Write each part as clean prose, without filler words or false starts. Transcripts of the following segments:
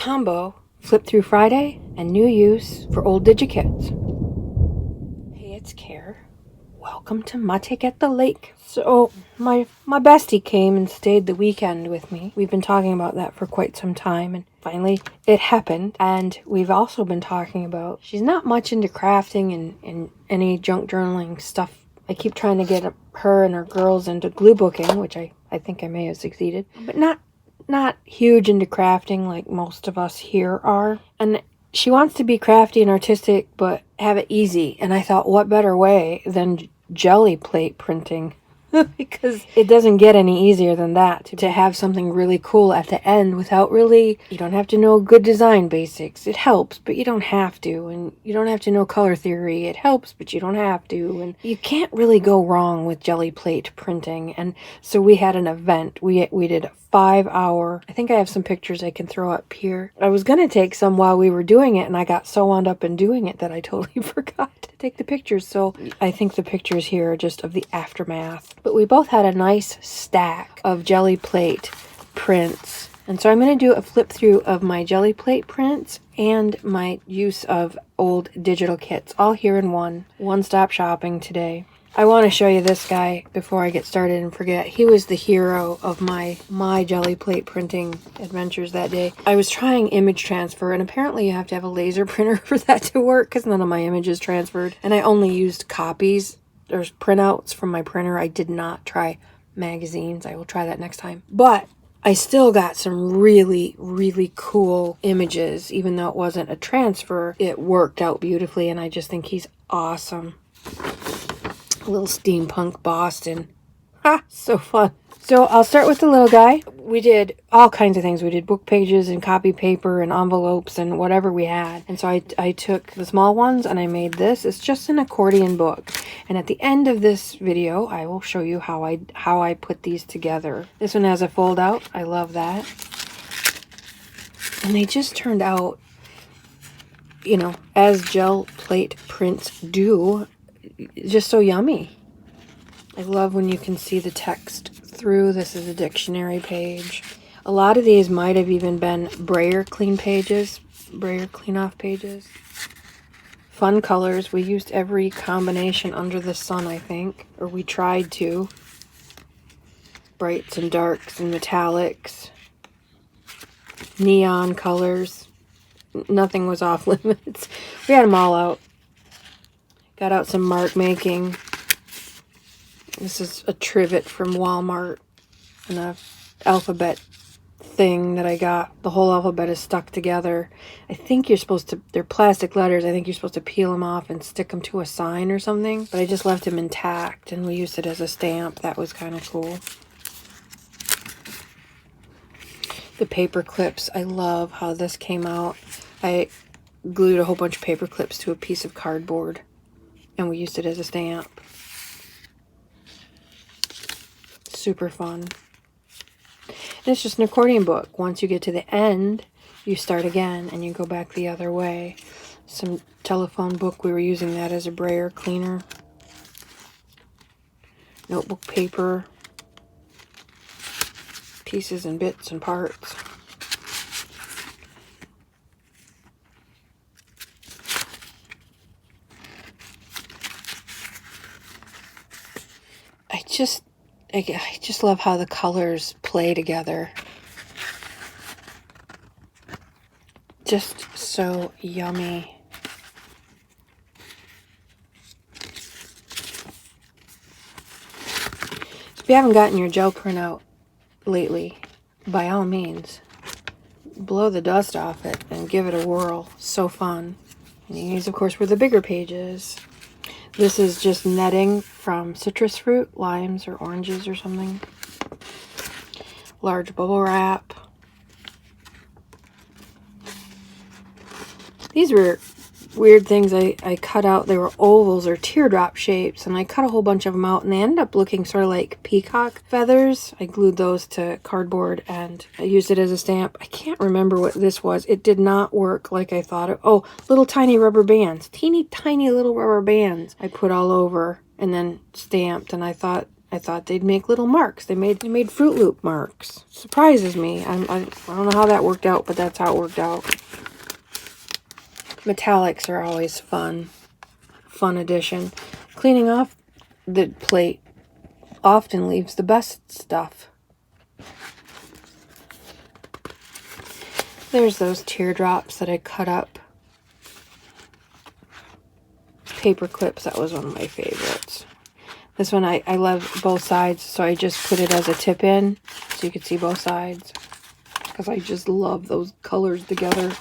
combo, Flip Through Friday, and new use for old digikits. Hey, it's Care. Welcome to my take at the lake. So, my bestie came and stayed the weekend with me. We've been talking about that for quite some time, and finally it happened. And we've also been talking about, she's not much into crafting and any junk journaling stuff. I keep trying to get her and her girls into glue booking, which I think I may have succeeded, but not huge into crafting like most of us here are. And she wants to be crafty and artistic, but have it easy. And I thought, what better way than jelly plate printing? Because it doesn't get any easier than that to have something really cool at the end without really, you don't have to know good design basics. It helps, but you don't have to. And you don't have to know color theory. It helps, but you don't have to. And you can't really go wrong with jelly plate printing. And so we had an event. We did a 5-hour, I think I have some pictures I can throw up here. I was going to take some while we were doing it, and I got so wound up in doing it that I totally forgot to take the pictures. So I think the pictures here are just of the aftermath. But we both had a nice stack of jelly plate prints. And so I'm going to do a flip through of my jelly plate prints and my use of old digital kits, all here in one-stop shopping today. I want to show you this guy before I get started and forget. He was the hero of my jelly plate printing adventures that day. I was trying image transfer, and apparently you have to have a laser printer for that to work because none of my images transferred. And I only used copies or printouts from my printer. I did not try magazines. I will try that next time. But I still got some really, really cool images. Even though it wasn't a transfer, it worked out beautifully, and I just think he's awesome. A little steampunk Boston. Ha! So fun. So I'll start with the little guy. We did all kinds of things. We did book pages and copy paper and envelopes and whatever we had. And so I took the small ones and I made this. It's just an accordion book. And at the end of this video, I will show you how I put these together. This one has a fold out. I love that. And they just turned out, you know, as gel plate prints do. Just so yummy. I love when you can see the text through. This is a dictionary page. A lot of these might have even been Braille clean off pages. Fun colors. We used every combination under the sun, I think, or we tried to. Brights and darks and metallics. Neon colors. Nothing was off limits. We had them all out. Got out some mark making. This is a trivet from Walmart and a alphabet thing that I got. The whole alphabet is stuck together. I think you're supposed to, they're plastic letters. I think you're supposed to peel them off and stick them to a sign or something. But I just left them intact and we used it as a stamp. That was kind of cool. The paper clips. I love how this came out. I glued a whole bunch of paper clips to a piece of cardboard. And we used it as a stamp. Super fun. And it's just an accordion book. Once you get to the end, you start again and you go back the other way. Some telephone book, we were using that as a brayer cleaner. Notebook paper. Pieces and bits and parts. I just love how the colors play together. Just so yummy. If you haven't gotten your gel printout lately, by all means, blow the dust off it and give it a whirl. So fun. And these, of course, were the bigger pages. This is just netting from citrus fruit, limes or oranges or something. Large bubble wrap. These were weird things I cut out. They were ovals or teardrop shapes, and I cut a whole bunch of them out, and they ended up looking sort of like peacock feathers. I glued those to cardboard, and I used it as a stamp. I can't remember what this was. It did not work like I thought it. Oh, little tiny rubber bands. Teeny tiny little rubber bands I put all over and then stamped, and I thought I thought they'd make little marks. They made Fruit Loop marks. Surprises me. I don't know how that worked out, but that's how it worked out. Metallics are always fun. Fun addition. Cleaning off the plate often leaves the best stuff. There's those teardrops that I cut up. Paper clips, that was one of my favorites. This one I love both sides, so I just put it as a tip in so you could see both sides. Because I just love those colors together.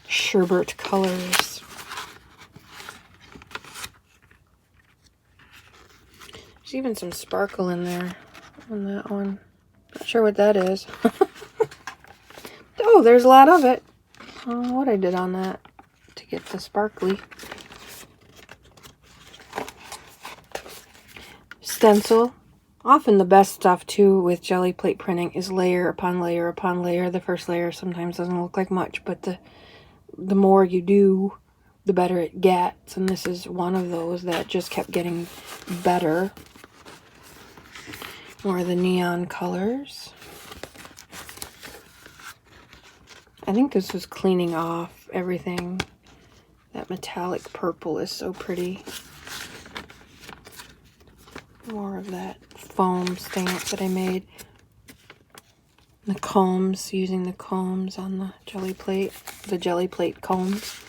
Sherbet colors. There's even some sparkle in there on that one. Not sure what that is. Oh, there's a lot of it. I don't know what I did on that to get the sparkly. Stencil. Often the best stuff too with jelly plate printing is layer upon layer upon layer. The first layer sometimes doesn't look like much, but the more you do, the better it gets. And this is one of those that just kept getting better. More of the neon colors. I think this was cleaning off everything. That metallic purple is so pretty. More of that foam stamp that I made. The combs, using the combs on the jelly plate combs.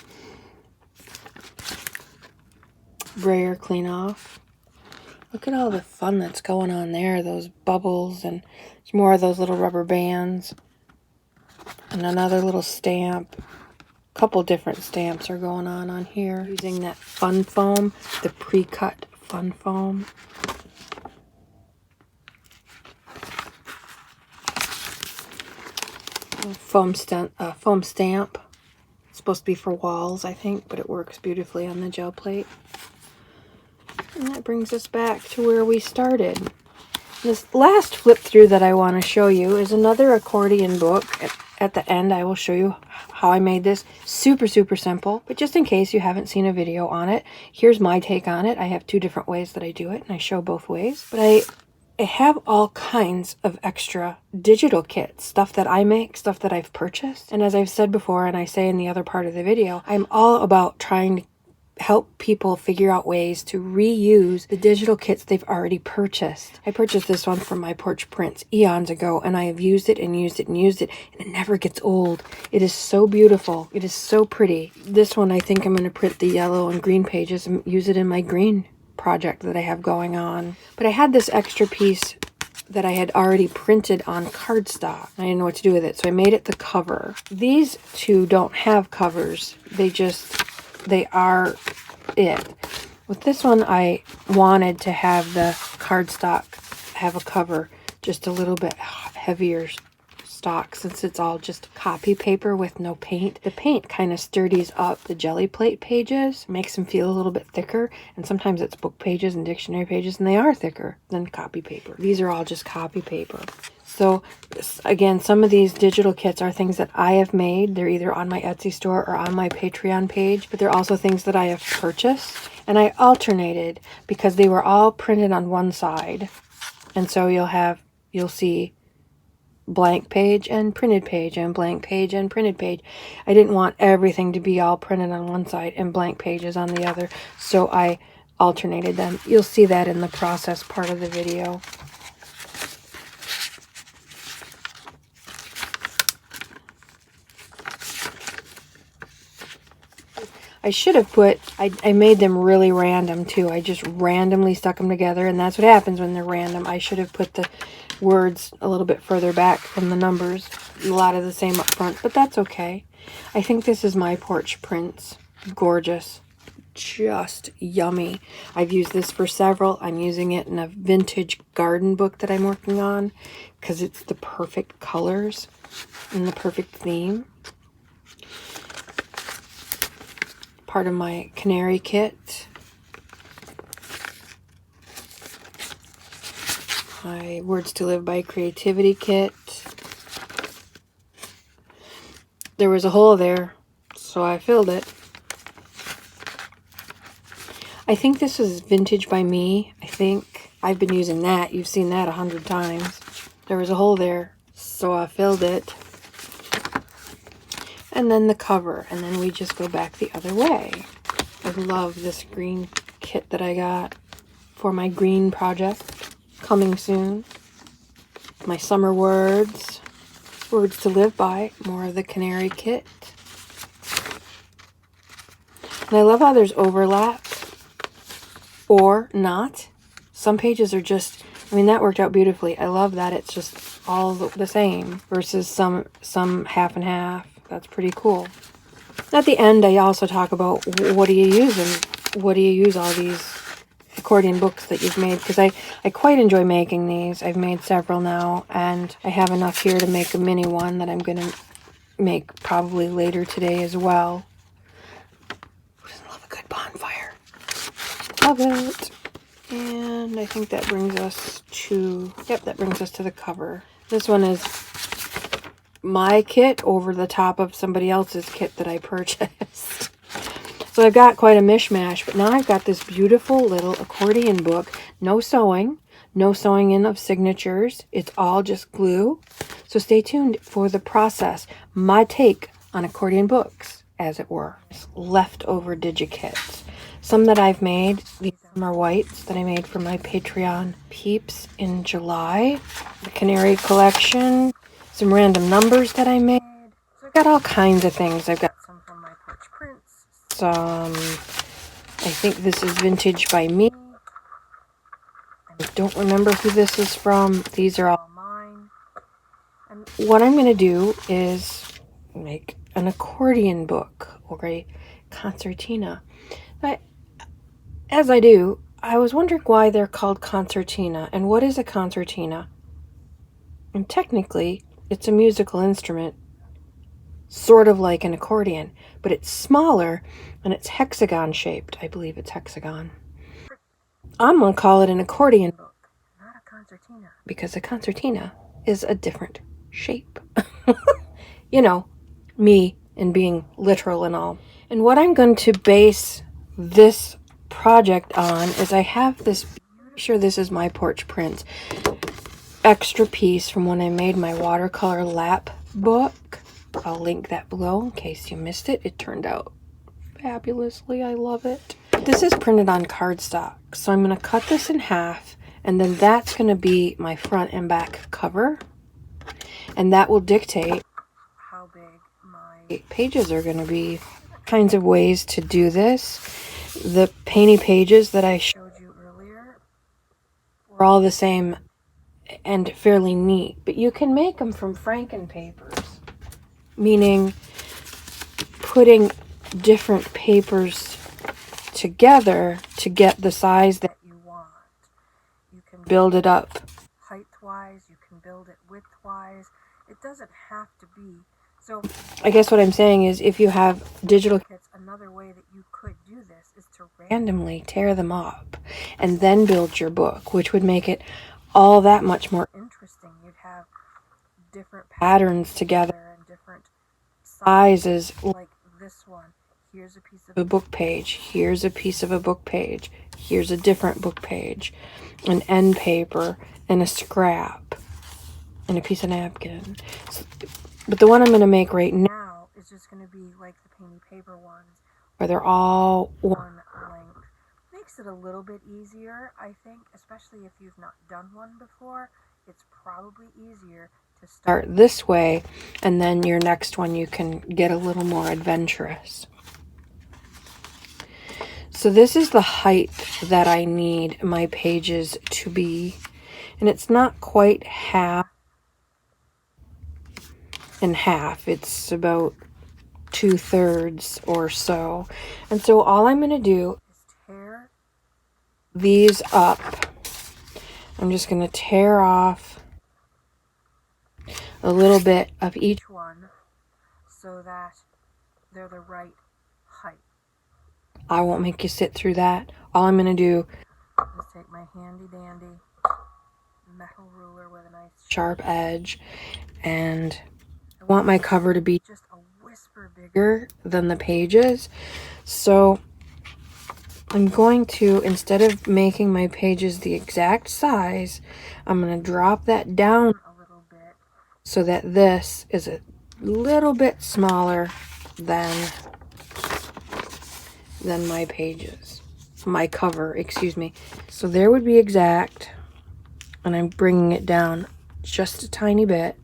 Brayer clean off. Look at all the fun that's going on there. Those bubbles, and there's more of those little rubber bands. And another little stamp. A couple different stamps are going on here. Using that fun foam, the pre-cut fun foam. Foam stamp. It's supposed to be for walls, I think, but it works beautifully on the gel plate. And that brings us back to where we started. This last flip through that I want to show you is another accordion book. At the end, I will show you how I made this. Super, super simple, but just in case you haven't seen a video on it, here's my take on it. I have two different ways that I do it, and I show both ways. But I have all kinds of extra digital kits, stuff that I make, stuff that I've purchased. And as I've said before, and I say in the other part of the video, I'm all about trying to help people figure out ways to reuse the digital kits they've already purchased. I purchased this one from My Porch Prints eons ago, and I have used it and used it and used it, and it never gets old. It is so beautiful. It is so pretty. This one, I think I'm going to print the yellow and green pages and use it in my green project that I have going on. But I had this extra piece that I had already printed on cardstock. I didn't know what to do with it, so I made it the cover. These two don't have covers. They are it. With this one, I wanted to have the cardstock have a cover, just a little bit heavier stock, since it's all just copy paper with no paint. The paint kind of sturdies up the jelly plate pages, makes them feel a little bit thicker, and sometimes it's book pages and dictionary pages, and they are thicker than copy paper. These are all just copy paper. So again, some of these digital kits are things that I have made. They're either on my Etsy store or on my Patreon page, but they're also things that I have purchased. And I alternated because they were all printed on one side. And so you'll see blank page and printed page and blank page and printed page. I didn't want everything to be all printed on one side and blank pages on the other. So I alternated them. You'll see that in the process part of the video. I should have put, I made them really random too. I just randomly stuck them together, and that's what happens when they're random. I should have put the words a little bit further back from the numbers. A lot of the same up front, but that's okay. I think this is My Porch Prints. Gorgeous. Just yummy. I've used this for several. I'm using it in a vintage garden book that I'm working on because it's the perfect colors and the perfect theme. Part of my canary kit. My Words to Live by Creativity kit. There was a hole there, so I filled it. I think this is vintage by me. I think I've been using that. You've seen that 100 times. There was a hole there, so I filled it. And then the cover, and then we just go back the other way. I love this green kit that I got for my green project, coming soon. My summer words to live by, more of the canary kit. And I love how there's overlap, or not. Some pages are just, I mean, that worked out beautifully. I love that it's just all the same versus some half and half. That's pretty cool. At the end, I also talk about what do you use and what do you use all these accordion books that you've made, because I quite enjoy making these. I've made several now, and I have enough here to make a mini one that I'm going to make probably later today as well. Who doesn't love a good bonfire? Love it. And I think that brings us to, yep, that brings us to the cover. This one is my kit over the top of somebody else's kit that I purchased. So I've got quite a mishmash, but now I've got this beautiful little accordion book. No sewing in of signatures. It's all just glue. So stay tuned for the process. My take on accordion books, as it were. Leftover digikits. Some that I've made. These are whites that I made for my Patreon peeps in July. The Canary collection. Some random numbers that I made. So I've got all kinds of things. I've got some from my porch prints. Some, I think this is vintage by me. I don't remember who this is from. These are all mine. And what I'm going to do is make an accordion book or a concertina. But as I do, I was wondering why they're called concertina and what is a concertina? And technically, it's a musical instrument, sort of like an accordion, but it's smaller and it's hexagon shaped. I believe it's hexagon. I'm going to call it an accordion book, not a concertina, because a concertina is a different shape. You know, me and being literal and all. And what I'm going to base this project on is I have this, I'm sure this is my porch prints, extra piece from when I made my watercolor lap book. I'll link that below in case you missed it. It turned out fabulously. I love it. This is printed on cardstock, so I'm going to cut this in half, and then that's going to be my front and back cover, and that will dictate how big my pages are going to be. Kinds of ways to do this. The painty pages that I showed you earlier were all the same and fairly neat, but you can make them from Franken papers, meaning putting different papers together to get the size that you want. You can build it up height-wise, you can build it width-wise. It doesn't have to be. So I guess what I'm saying is if you have digital kits, another way that you could do this is to randomly tear them up and then build your book, which would make it all that much more interesting. You'd have different patterns together and different sizes, like this one. Here's a piece of a book page. Here's a piece of a book page. Here's a different book page. An end paper and a scrap and a piece of napkin. So, but the one I'm going to make right now is just going to be like the painty paper ones, where they're all one length. Makes it a little bit easier, I think, especially if you've not done one before. It's probably easier to start this way, and then your next one you can get a little more adventurous. So this is the height that I need my pages to be, and it's not quite half and half. It's about 2/3 or so. And so all I'm going to do is tear these up. I'm just going to tear off a little bit of each one so that they're the right height. I won't make you sit through that. All I'm going to do is take my handy dandy metal ruler with a nice sharp edge, and I want my cover to be just a whisper bigger than the pages. So I'm going to, instead of making my pages the exact size, I'm going to drop that down a little bit so that this is a little bit smaller than my pages. My cover, excuse me. So there would be exact, and I'm bringing it down just a tiny bit.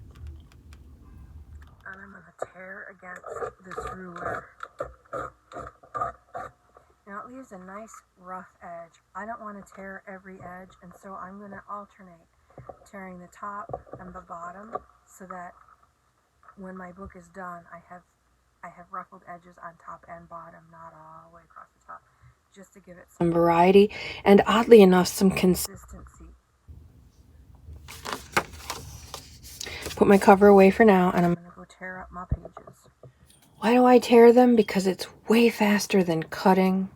And I'm going to tear against this ruler. Now it leaves a nice rough edge. I don't want to tear every edge, and so I'm going to alternate tearing the top and the bottom so that when my book is done, I have ruffled edges on top and bottom, not all the way across the top, just to give it some variety and, oddly enough, some consistency. Put my cover away for now, and I'm going to go tear up my pages. Why do I tear them? Because it's way faster than cutting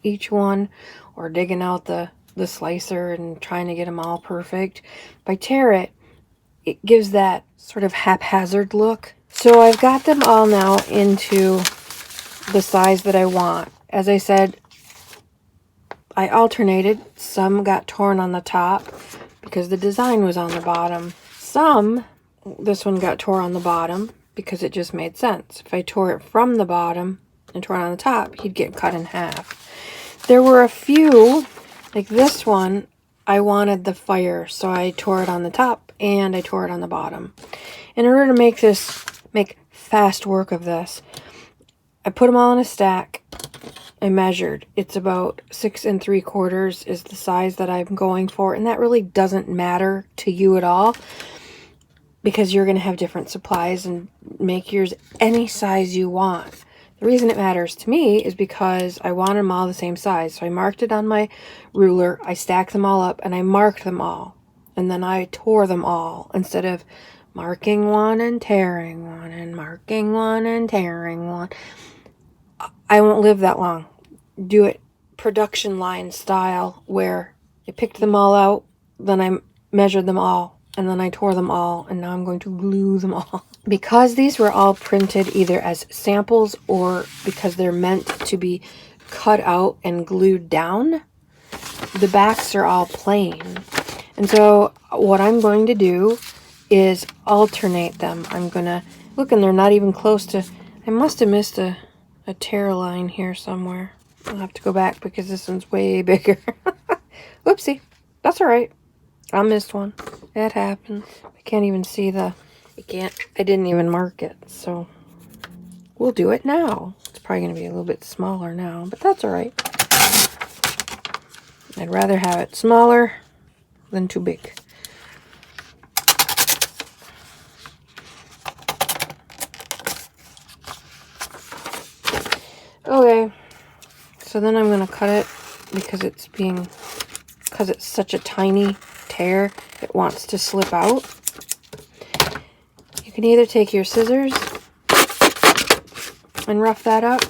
each one or digging out the slicer and trying to get them all perfect. If I tear it, it gives that sort of haphazard look. So I've got them all now into the size that I want. As I said, I alternated. Some got torn on the top because the design was on the bottom. This one got torn on the bottom because it just made sense. If I tore it from the bottom and tore it on the top, he'd get cut in half. There were a few, like this one, I wanted the fire, so I tore it on the top and I tore it on the bottom. In order to make fast work of this, I put them all in a stack. I measured. It's about 6 3/4 is the size that I'm going for, and that really doesn't matter to you at all because you're going to have different supplies and make yours any size you want. The reason it matters to me is because I want them all the same size. So I marked it on my ruler, I stacked them all up, and I marked them all. And then I tore them all instead of marking one and tearing one and marking one and tearing one. I won't live that long. Do it production line style where I picked them all out, then I measured them all, and then I tore them all, and now I'm going to glue them all. Because these were all printed either as samples or because they're meant to be cut out and glued down, the backs are all plain. And so what I'm going to do is alternate them. I'm going to, look, and they're not even close to, I must have missed a tear line here somewhere. I'll have to go back because this one's way bigger. Whoopsie. That's all right. I missed one. That happens. I can't even see I didn't even mark it, so we'll do it now. It's probably going to be a little bit smaller now, but that's all right. I'd rather have it smaller than too big. Okay, so then I'm going to cut it because it's such a tiny tear, it wants to slip out. You can either take your scissors and rough that up.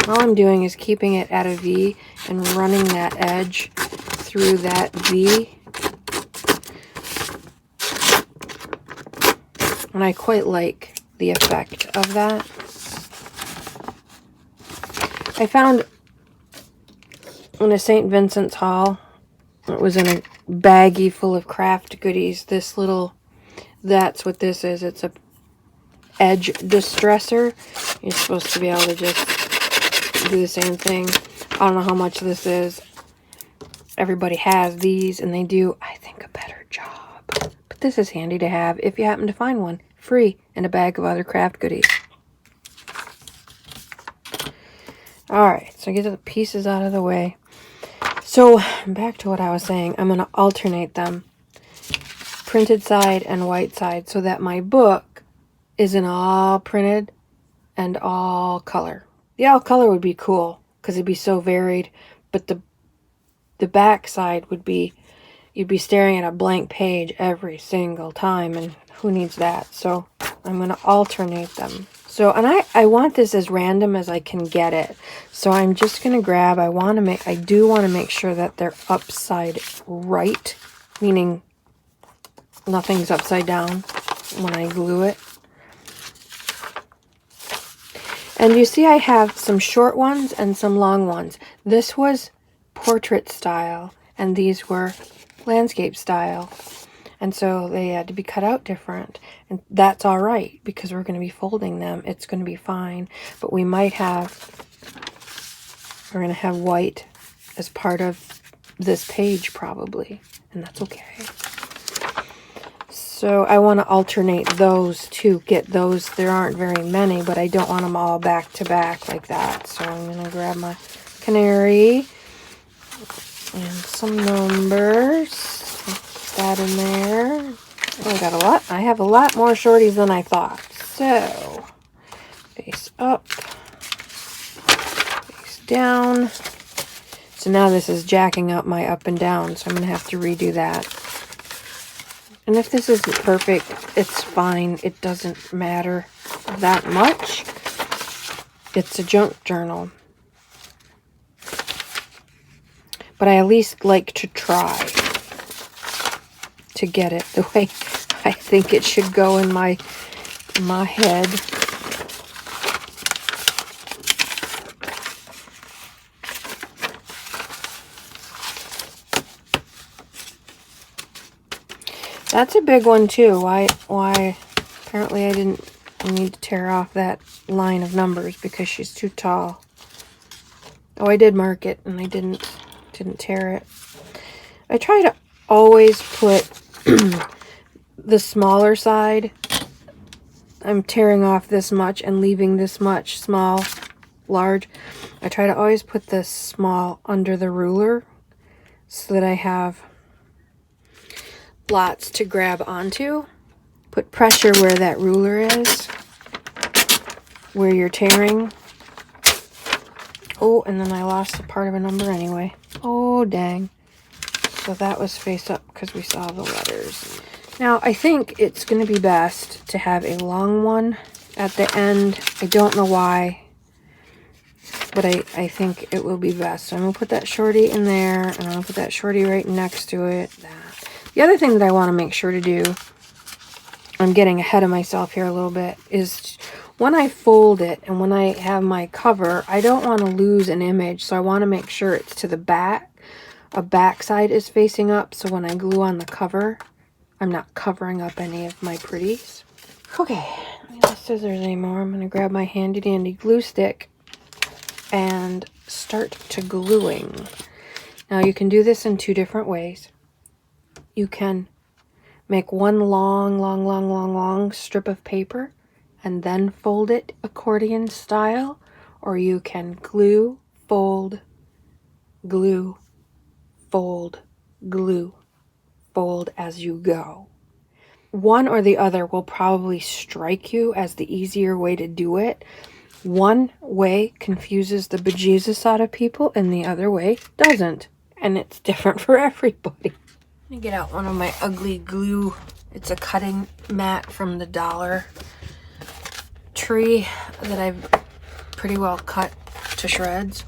All I'm doing is keeping it at a V and running that edge through that V. And I quite like the effect of that. I found in a St. Vincent's haul, it was in a baggie full of craft goodies, that's what this is. It's a edge distressor. You're supposed to be able to just do the same thing. I don't know how much this is. Everybody has these, and they do, I think, a better job. But this is handy to have if you happen to find one. Free in a bag of other craft goodies. Alright, so get the pieces out of the way. So, back to what I was saying. I'm going to alternate them. Printed side and white side so that my book isn't all printed and all color. The all color would be cool because it'd be so varied, but the back side would be, you'd be staring at a blank page every single time, and who needs that? So I'm going to alternate them. So, and I want this as random as I can get it. So I'm just going to grab, I do want to make sure that they're upside right, meaning nothing's upside down when I glue it. And you see I have some short ones and some long ones. This was portrait style, and these were landscape style. And so they had to be cut out different. And that's all right, because we're going to be folding them. It's going to be fine. But we're going to have white as part of this page probably. And that's okay. So I want to alternate those to get those. There aren't very many, but I don't want them all back to back like that. So I'm going to grab my canary and some numbers. Put that in there. Oh, I got a lot. I have a lot more shorties than I thought. So face up, face down. So now this is jacking up my up and down, so I'm going to have to redo that. And if this isn't perfect, it's fine. It doesn't matter that much. It's a junk journal. But I at least like to try to get it the way I think it should go in my head. That's a big one too. Why apparently I didn't need to tear off that line of numbers because she's too tall. Oh, I did mark it and I didn't tear it. I try to always put the smaller side. I'm tearing off this much and leaving this much small, large. I try to always put this small under the ruler so that I have lots to grab onto. Put pressure where that ruler is, where you're tearing. Oh, and then I lost a part of a number anyway. Oh, dang. So that was face up because we saw the letters. Now, I think it's going to be best to have a long one at the end. I don't know why, but I think it will be best. So I'm going to put that shorty in there, and I'm going to put that shorty right next to it. The other thing that I want to make sure to do, I'm getting ahead of myself here a little bit, is when I fold it and when I have my cover, I don't want to lose an image, so I want to make sure it's to the back. A back side is facing up, so when I glue on the cover, I'm not covering up any of my pretties. Okay, I don't need the scissors anymore. I'm going to grab my handy dandy glue stick and start to gluing. Now you can do this in two different ways. You can make one long strip of paper and then fold it accordion style, or you can glue, fold, glue, fold, glue, fold as you go. One or the other will probably strike you as the easier way to do it. One way confuses the bejesus out of people and the other way doesn't. And it's different for everybody. Let me get out one of my ugly glue. It's a cutting mat from the Dollar Tree that I've pretty well cut to shreds.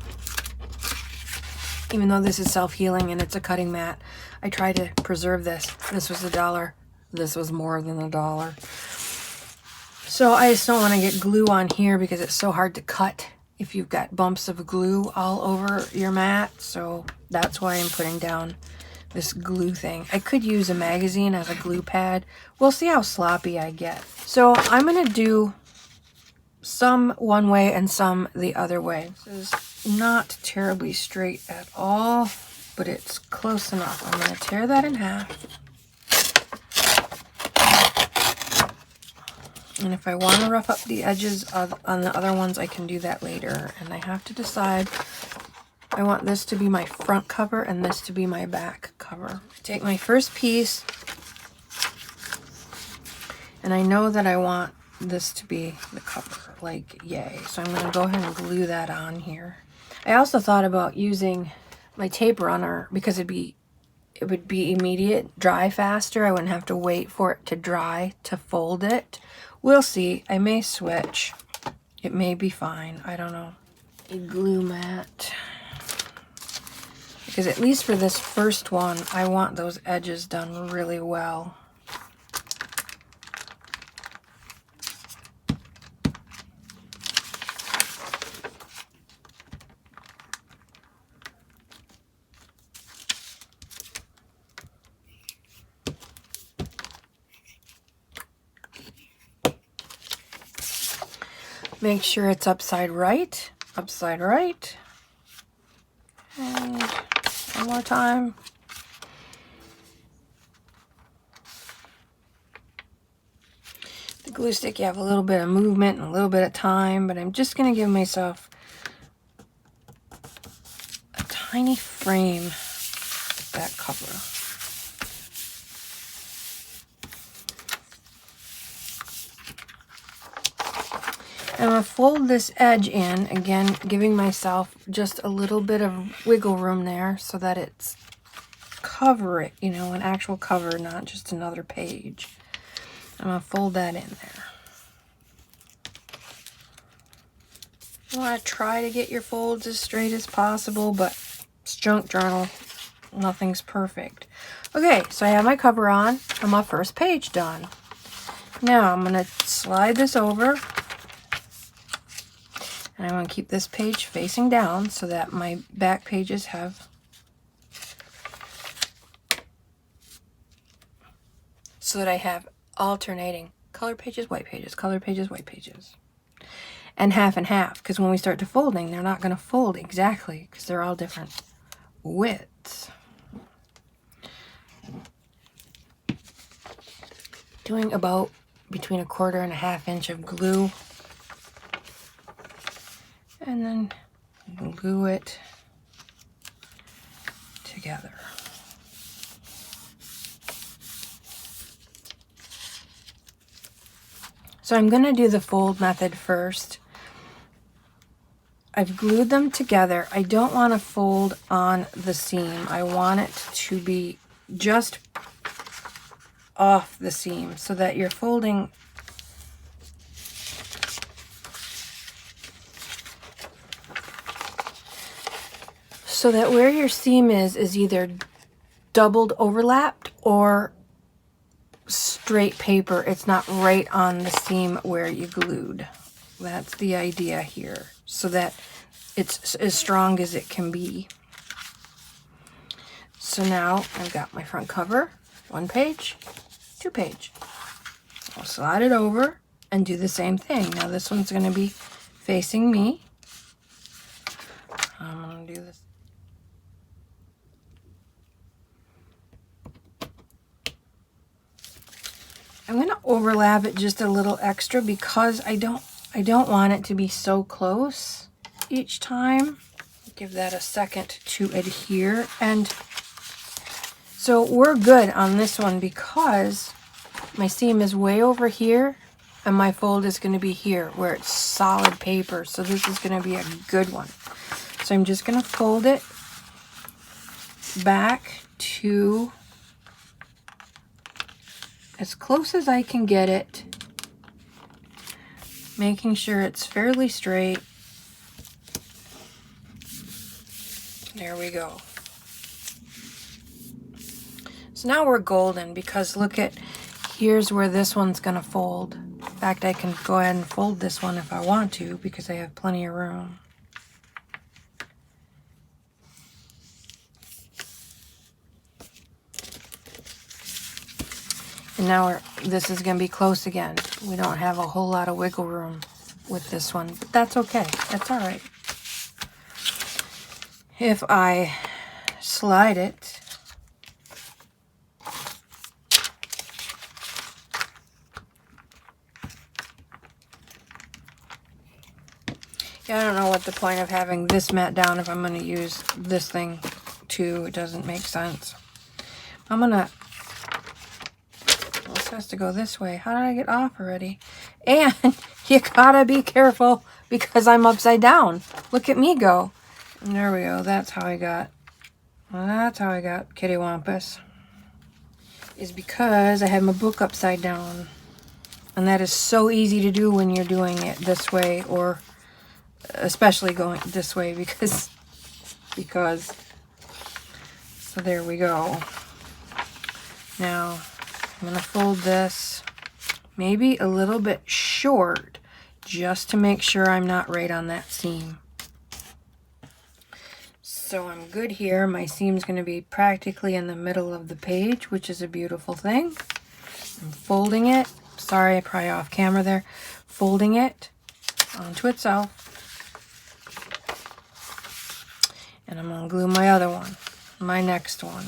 Even though this is self-healing and it's a cutting mat, I try to preserve this. This was $1. This was more than $1. So I just don't want to get glue on here because it's so hard to cut if you've got bumps of glue all over your mat. So that's why I'm putting down this glue thing. I could use a magazine as a glue pad. We'll see how sloppy I get. So I'm going to do some one way and some the other way. This is not terribly straight at all, but it's close enough. I'm going to tear that in half. And if I want to rough up the edges on the other ones, I can do that later. And I have to decide, I want this to be my front cover and this to be my back cover. I take my first piece, and I know that I want this to be the cover, like yay. So I'm going to go ahead and glue that on here. I also thought about using my tape runner because it would be immediate, dry faster. I wouldn't have to wait for it to dry to fold it. We'll see. I may switch. It may be fine. I don't know. A glue mat. Because at least for this first one, I want those edges done really well. Make sure it's upside right. And one more time. The glue stick, you have a little bit of movement and a little bit of time, but I'm just going to give myself a tiny frame with that cover. I'm going to fold this edge in, again, giving myself just a little bit of wiggle room there so that it's cover it, you know, an actual cover, not just another page. I'm going to fold that in there. You want to try to get your folds as straight as possible, but it's junk journal. Nothing's perfect. Okay, so I have my cover on and my first page done. Now I'm going to slide this over. And I'm going to keep this page facing down so that my back pages have I have alternating color pages, white pages, color pages, white pages. And half, because when we start to folding, they're not going to fold exactly because they're all different widths. Doing about between 1/4 and 1/2 inch of glue. And then glue it together. So I'm going to do the fold method first. I've glued them together. I don't want to fold on the seam. I want it to be just off the seam so that you're folding so that where your seam is either doubled overlapped or straight paper. It's not right on the seam where you glued. That's the idea here, so that it's as strong as it can be. So now I've got my front cover, 1 page, 2 page. I'll slide it over and do the same thing. Now this one's going to be facing me. I'm going to do this. I'm going to overlap it just a little extra because I don't want it to be so close each time. Give that a second to adhere. And so we're good on this one because my seam is way over here and my fold is going to be here where it's solid paper. So this is going to be a good one. So I'm just going to fold it back to as close as I can get it, making sure it's fairly straight. There we go. So now we're golden because look at, here's where this one's going to fold. In fact, I can go ahead and fold this one if I want to because I have plenty of room. And now this is going to be close again. We don't have a whole lot of wiggle room with this one, but that's okay. That's all right. If I slide it, yeah, I don't know what the point of having this mat down if I'm going to use this thing too. It doesn't make sense. I'm going to, this has to go this way. How did I get off already? And you gotta be careful because I'm upside down. Look at me go. And there we go. That's how I got Kitty Wampus. Is because I have my book upside down. And that is so easy to do when you're doing it this way, or especially going this way because so there we go. Now I'm going to fold this maybe a little bit short just to make sure I'm not right on that seam. So I'm good here. My seam's going to be practically in the middle of the page, which is a beautiful thing. I'm folding it. Sorry, I probably off camera there. Folding it onto itself. And I'm going to glue my other one, my next one.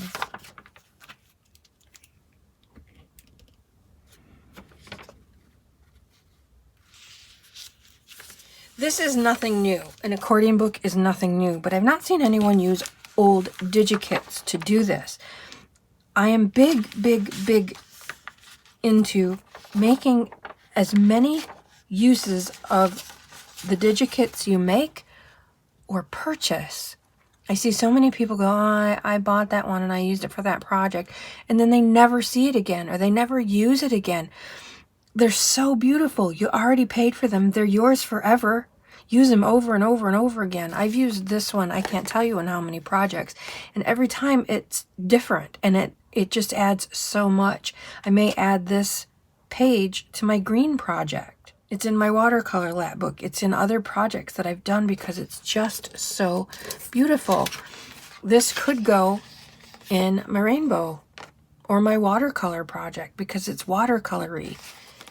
This is nothing new. An accordion book is nothing new, but I've not seen anyone use old digikits to do this. I am big into making as many uses of the digikits you make or purchase. I see so many people go, oh, I bought that one and I used it for that project, and then they never see it again or they never use it again. They're so beautiful. You already paid for them. They're yours forever. Use them over and over and over again. I've used this one, I can't tell you in how many projects, and every time it's different, and it just adds so much. I may add this page to my green project. It's in my watercolor lab book. It's in other projects that I've done because it's just so beautiful. This could go in my rainbow or my watercolor project because it's watercolory.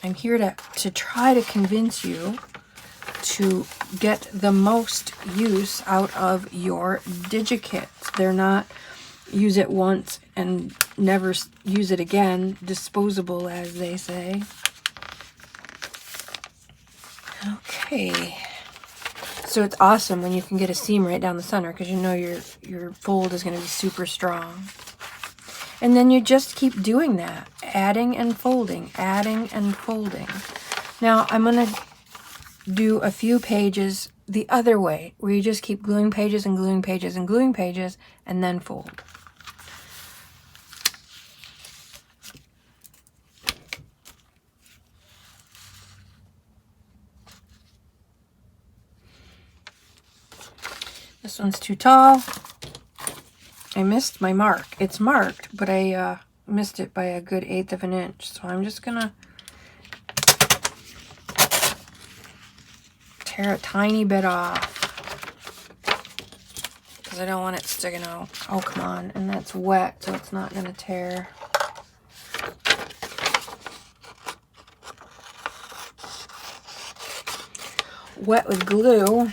I'm here to try to convince you to get the most use out of your digikits. They're not use it once and never use it again, disposable as they say. Okay, so it's awesome when you can get a seam right down the center because you know your fold is going to be super strong. And then you just keep doing that, adding and folding, adding and folding. Now I'm going to do a few pages the other way, where you just keep gluing pages and gluing pages and gluing pages and then fold. This one's too tall. I missed my mark. It's marked, but I missed it by a good 1/8 of an inch. So I'm just gonna tear a tiny bit off because I don't want it sticking out. Oh, come on. And that's wet, so it's not gonna tear. Wet with glue.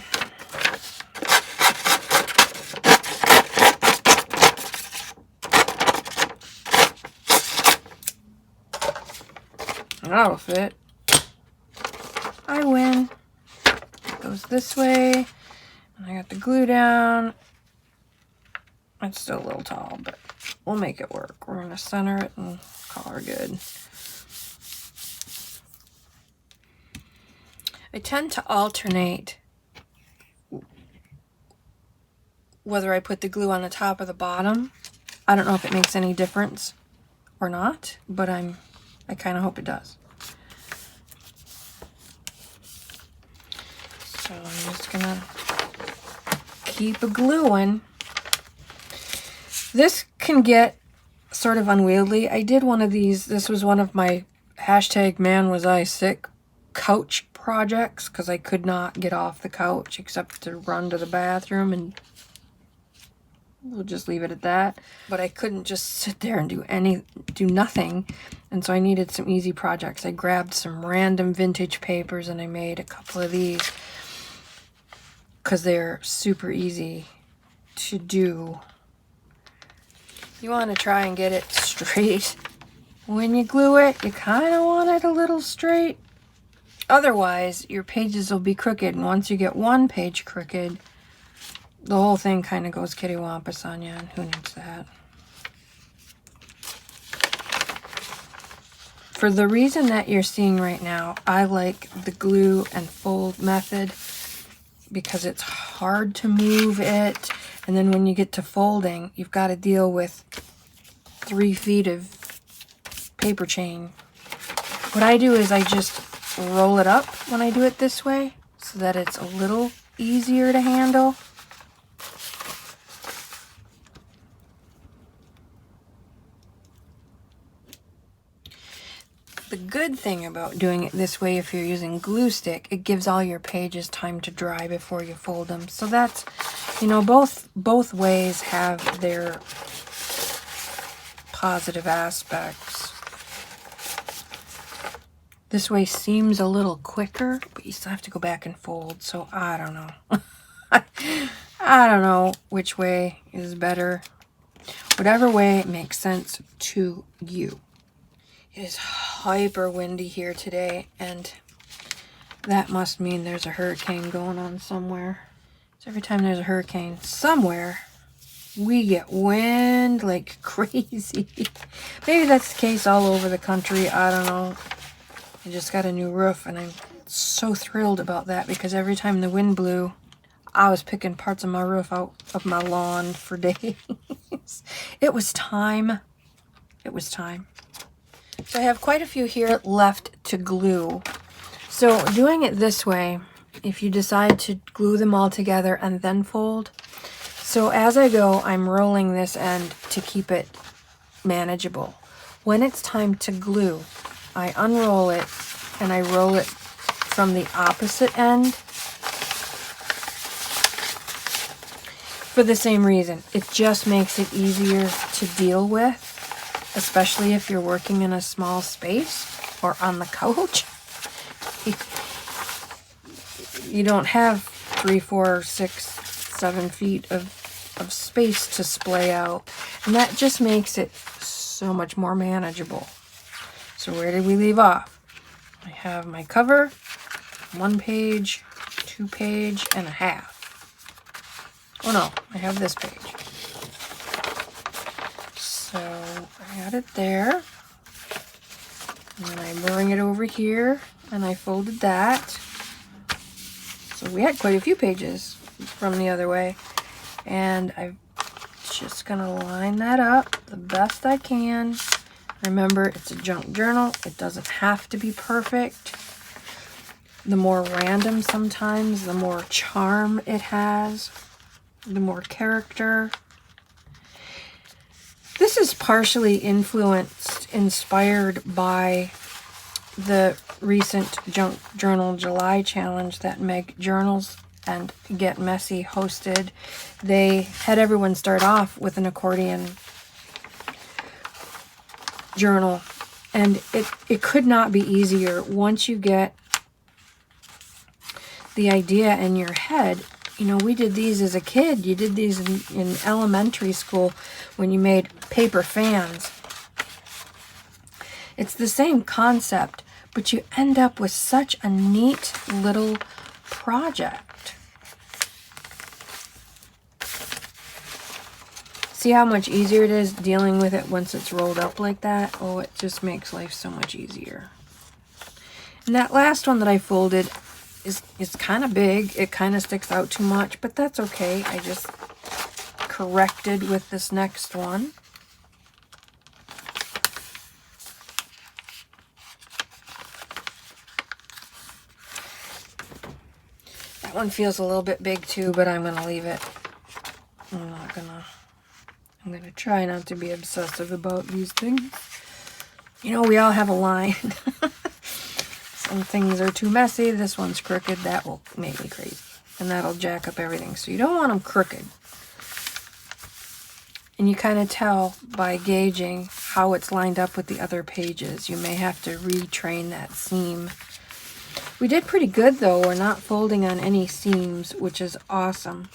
That'll fit. I win. It goes this way. And I got the glue down. It's still a little tall, but we'll make it work. We're going to center it and call her good. I tend to alternate whether I put the glue on the top or the bottom. I don't know if it makes any difference or not, but I kind of hope it does. So I'm just gonna keep gluing. This can get sort of unwieldy. I did one of these. This was one of my #ManWasISick couch projects because I could not get off the couch except to run to the bathroom, and we'll just leave it at that. But I couldn't just sit there and do nothing, and so I needed some easy projects. I grabbed some random vintage papers and I made a couple of these because they're super easy to do. You want to try and get it straight. When you glue it, you kind of want it a little straight. Otherwise, your pages will be crooked, and once you get one page crooked, the whole thing kind of goes kittywampus on you, and who needs that? For the reason that you're seeing right now, I like the glue and fold method because it's hard to move it, and then when you get to folding, you've got to deal with 3 feet of paper chain. What I do is I just roll it up when I do it this way so that it's a little easier to handle. The good thing about doing it this way, if you're using glue stick, it gives all your pages time to dry before you fold them. So that's, you know, both ways have their positive aspects. This way seems a little quicker, but you still have to go back and fold, so I don't know. I don't know which way is better. Whatever way makes sense to you. It is hyper windy here today, and that must mean there's a hurricane going on somewhere. So every time there's a hurricane somewhere, we get wind like crazy. Maybe that's the case all over the country. I don't know. I just got a new roof, and I'm so thrilled about that because every time the wind blew, I was picking parts of my roof out of my lawn for days. It was time. It was time. So I have quite a few here left to glue. So doing it this way, if you decide to glue them all together and then fold, so as I go, I'm rolling this end to keep it manageable. When it's time to glue, I unroll it and I roll it from the opposite end for the same reason. It just makes it easier to deal with, especially if you're working in a small space or on the couch. You don't have 3, 4, 6, 7 feet of space to splay out, and that just makes it so much more manageable. So where did we leave off? I have my cover, 1 page, 2 page, and a half. Oh no, I have this page. So I had it there, and then I bring it over here, and I folded that. So we had quite a few pages from the other way, and I'm just gonna line that up the best I can. Remember, it's a junk journal. It doesn't have to be perfect. The more random sometimes, the more charm it has, the more character. This is partially inspired by the recent Junk Journal July challenge that Meg Journals and Get Messy hosted. They had everyone start off with an accordion journal, and it could not be easier. Once you get the idea in your head, you know, we did these as a kid. You did these in elementary school when you made paper fans. It's the same concept, but you end up with such a neat little project. See how much easier it is dealing with it once it's rolled up like that? Oh, it just makes life so much easier. And that last one that I folded is kind of big. It kind of sticks out too much, but that's okay. I just corrected with this next one. That one feels a little bit big too, but I'm going to leave it. I'm going to try not to be obsessive about these things. You know, we all have a line. Some things are too messy. This one's crooked. That will make me crazy. And that'll jack up everything. So you don't want them crooked. And you kind of tell by gauging how it's lined up with the other pages. You may have to retrain that seam. We did pretty good though. We're not folding on any seams, which is awesome.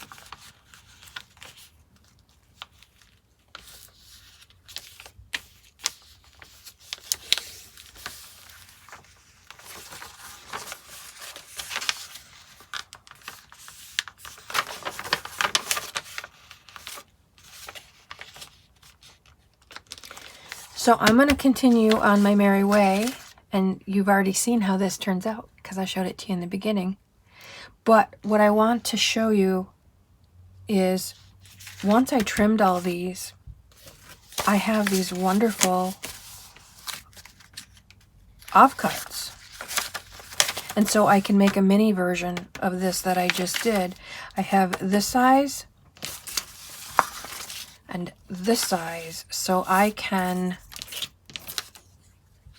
So I'm going to continue on my merry way, and you've already seen how this turns out because I showed it to you in the beginning. But what I want to show you is once I trimmed all these, I have these wonderful offcuts. And so I can make a mini version of this that I just did. I have this size and this size, so I can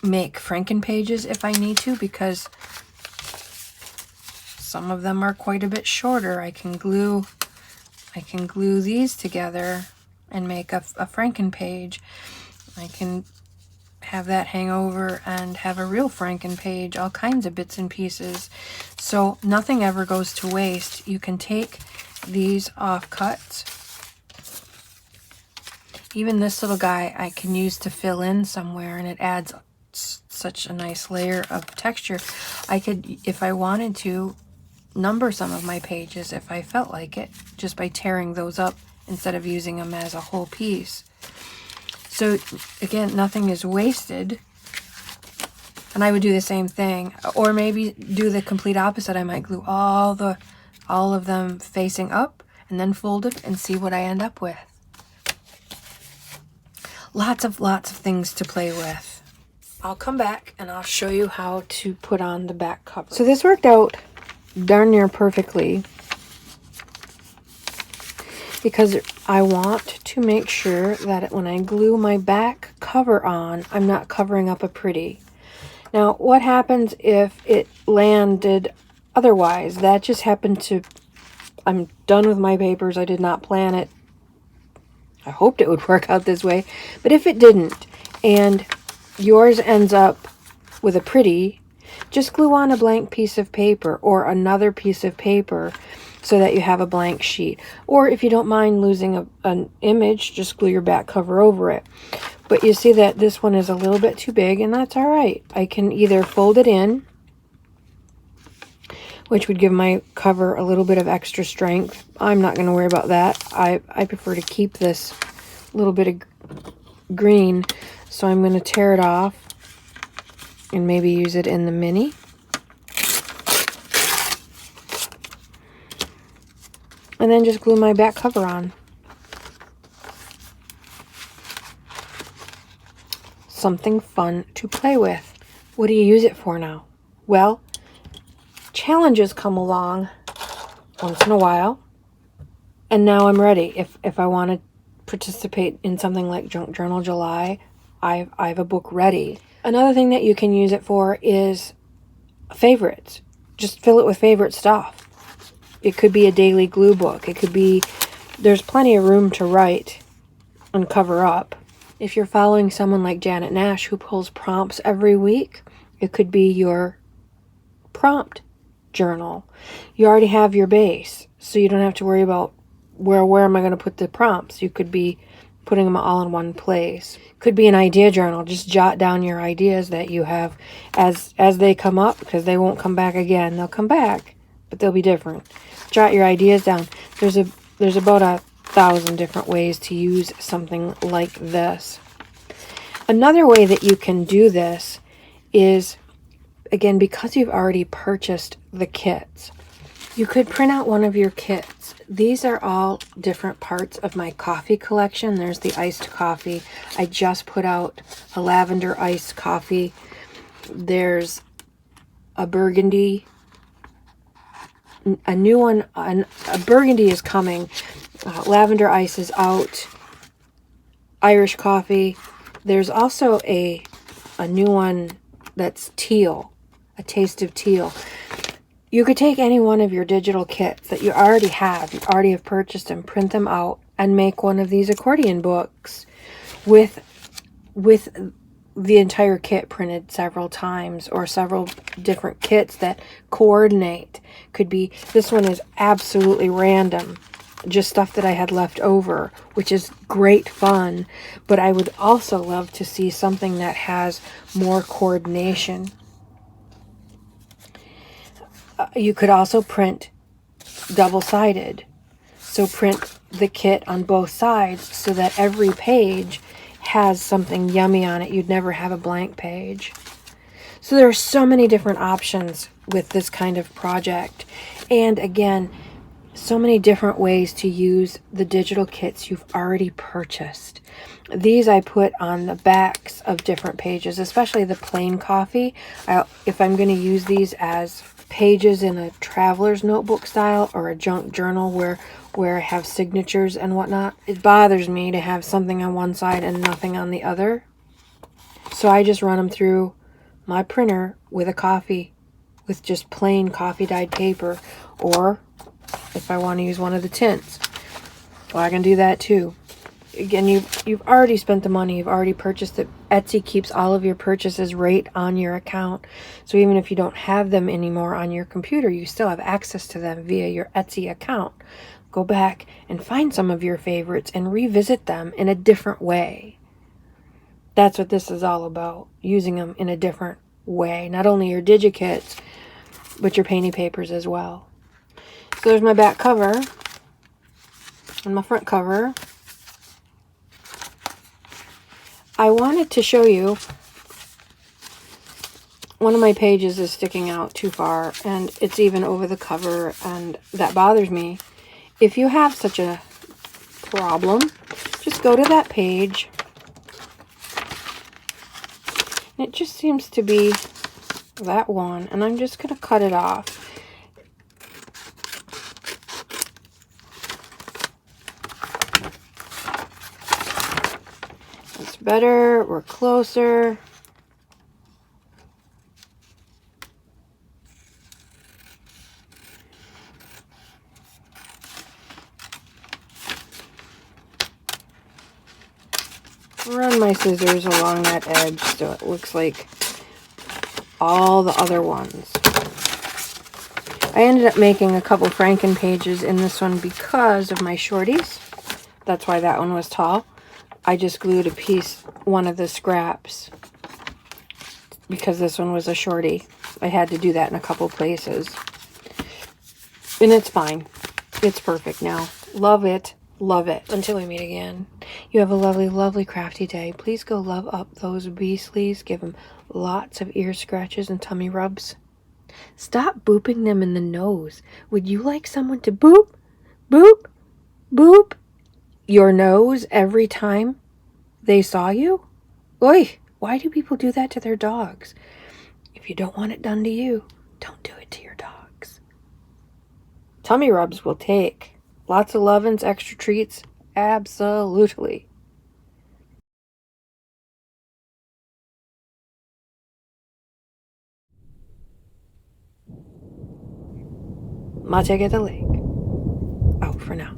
make Franken pages if I need to, because some of them are quite a bit shorter. I can glue these together and make a Franken page. I can have that hang over and have a real Franken page, all kinds of bits and pieces. So nothing ever goes to waste. You can take these offcuts. Even this little guy I can use to fill in somewhere, and it adds such a nice layer of texture. I could, if I wanted to, number some of my pages if I felt like it, just by tearing those up instead of using them as a whole piece. So again, nothing is wasted. And I would do the same thing, or maybe do the complete opposite. I might glue all of them facing up and then fold it and see what I end up with. Lots of things to play with. I'll come back and I'll show you how to put on the back cover. So this worked out darn near perfectly, because I want to make sure that when I glue my back cover on, I'm not covering up a pretty. Now, what happens if it landed otherwise? That just happened to, I'm done with my papers. I did not plan it. I hoped it would work out this way. But if it didn't, and yours ends up with a pretty, just glue on a blank piece of paper or another piece of paper so that you have a blank sheet. Or if you don't mind losing an image, just glue your back cover over it. But you see that this one is a little bit too big, and that's all right. I can either fold it in, which would give my cover a little bit of extra strength. I'm not going to worry about that. I prefer to keep this little bit of green, so I'm going to tear it off and maybe use it in the mini. And then just glue my back cover on. Something fun to play with. What do you use it for now? Well, challenges come along once in a while, and now I'm ready. If I want to participate in something like Junk Journal July, I have a book ready. Another thing that you can use it for is favorites. Just fill it with favorite stuff. It could be a daily glue book. It could be, there's plenty of room to write and cover up. If you're following someone like Janet Nash, who pulls prompts every week, it could be your prompt journal. You already have your base, so you don't have to worry about where am I going to put the prompts. You could be putting them all in one place. Could be an idea journal. Just jot down your ideas that you have as they come up, because they won't come back again. They'll come back, but they'll be different. Jot your ideas down. There's about 1,000 different ways to use something like this. Another way that you can do this is, again, because you've already purchased the kits, you could print out one of your kits. These are all different parts of my coffee collection. There's the iced coffee. I just put out a lavender iced coffee. There's a burgundy. A new one, a burgundy is coming. Lavender ice is out. Irish coffee. There's also a new one that's teal. A taste of teal. You could take any one of your digital kits that you already have purchased, and print them out and make one of these accordion books with the entire kit printed several times, or several different kits that coordinate. Could be, this one is absolutely random, just stuff that I had left over, which is great fun, but I would also love to see something that has more coordination. You could also print double-sided. So print the kit on both sides so that every page has something yummy on it. You'd never have a blank page. So there are so many different options with this kind of project. And again, so many different ways to use the digital kits you've already purchased. These I put on the backs of different pages, especially the plain coffee. If I'm going to use these as pages in a traveler's notebook style or a junk journal where I have signatures and whatnot, it bothers me to have something on one side and nothing on the other. So I just run them through my printer with a coffee, with just plain coffee dyed paper, or if I want to use one of the tints, well, I can do that too. again, you've already spent the money. You've already purchased it. Etsy keeps all of your purchases right on your account. So even if you don't have them anymore on your computer, you still have access to them via your Etsy account. Go back and find some of your favorites and revisit them in a different way. That's what this is all about. Using them in a different way. Not only your digikits, but your painty papers as well. So there's my back cover. And my front cover. I wanted to show you, one of my pages is sticking out too far, and it's even over the cover, and that bothers me. If you have such a problem, just go to that page. And it just seems to be that one, and I'm just going to cut it off. It's better, we're closer. Run my scissors along that edge so it looks like all the other ones. I ended up making a couple Franken pages in this one because of my shorties. That's why that one was tall. I just glued one of the scraps because this one was a shorty. I had to do that in a couple places. And it's fine. It's perfect now. Love it. Love it. Until we meet again. You have a lovely, lovely crafty day. Please go love up those beastlies. Give them lots of ear scratches and tummy rubs. Stop booping them in the nose. Would you like someone to boop, boop, boop your nose every time they saw you? Oi, why do people do that to their dogs? If you don't want it done to you, don't do it to your dogs. Tummy rubs will take. Lots of lovin's, extra treats, absolutely. Mate at the lake. Out for now.